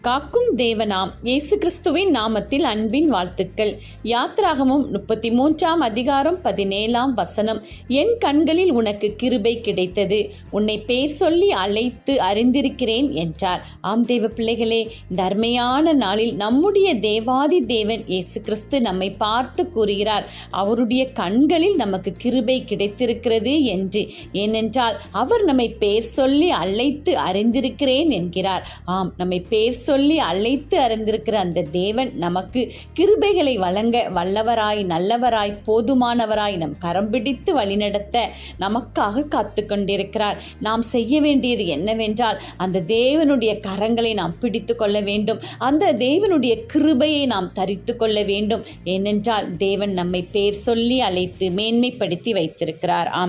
காக்கும் தேவனாம் இயேசு கிறிஸ்துவின் நாமத்தில் அன்பின் வாழ்த்துக்கள். யாத்திராகமம் 33 அதிகாரம் 17 என் கண்களில் உனக்கு கிருபை கிடைத்தது, உன்னை பேர் சொல்லி அழைத்து அறிந்திருக்கிறேன் என்றார். ஆம் தேவ பிள்ளைகளே, இந்த அருமையான நாளில் நம்முடைய தேவாதி தேவன் இயேசு கிறிஸ்து நம்மை பார்த்து கூறுகிறார், அவருடைய கண்களில் நமக்கு கிருபை கிடைத்திருக்கிறது என்று. ஏனென்றால் அவர் நம்மை பேர் சொல்லி அழைத்து அறிந்திருக்கிறேன் என்கிறார். ஆம், நம்மை பேர் சொல்லி அழைத்து அறிந்திருக்கிற அந்த தேவன் நமக்கு கிருபைகளை வழங்க வல்லவராய், நல்லவராய், போதுமானவராய், நம் கரம் பிடித்து வழிநடத்த நமக்காக காத்து கொண்டிருக்கிறார். நாம் செய்ய வேண்டியது என்னவென்றால், அந்த தேவனுடைய கரங்களை நாம் பிடித்து கொள்ள வேண்டும். அந்த தேவனுடைய கிருபையை நாம் தரித்து கொள்ள வேண்டும். ஏனென்றால் தேவன் நம்மை பேர் சொல்லி அழைத்து மேன்மைப்படுத்தி வைத்திருக்கிறார்.